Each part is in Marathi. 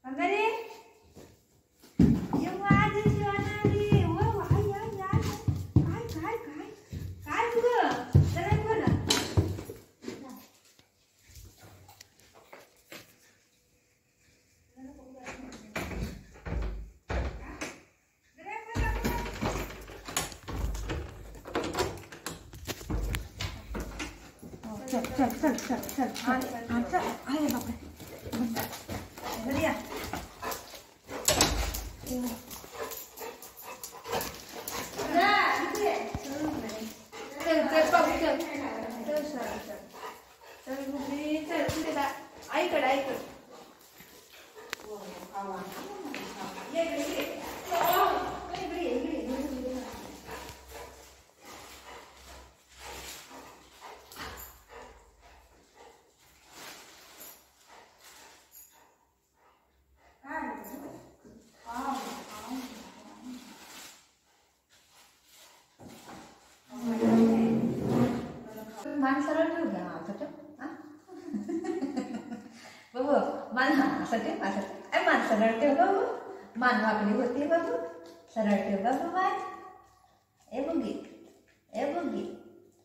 Angga deh. Yung aja si Anadi. Wow, ay. Kai juga. Jalan mana? चल आए बाप रे बढ़िया मान सरळ ठेव घ्या असं ठेव बाबू मान असं ठेव मान सरळ ठेव बाबू मान वाकडी होती बाबू सरळ ठेव बाबू मान ए बुग्गी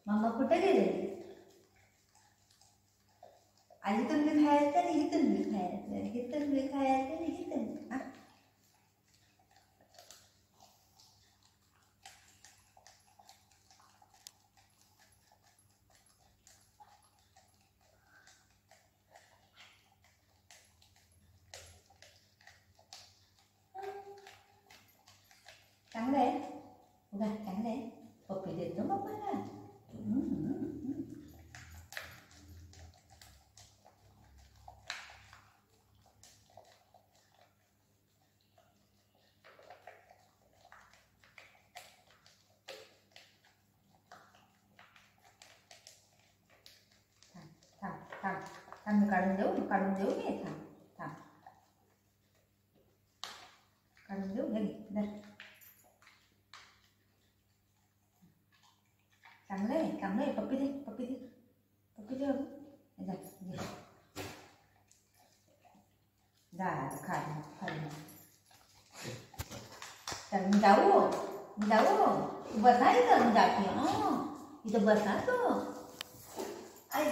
मम्मा कुठे गेले आधी तुम्ही खायचं आणि इथून मी खायचं इथून मी खायचं आणि इथून चांगलं आहे बघा चांगलं आहे पप्पी देतो पप्पाला थांब काढून देऊ मी थांब काढून देऊ लगे धर चांगलं आहे पप्पी दे जा खा चल मी जाऊ बसा इथं जाते इथं बसा तो आई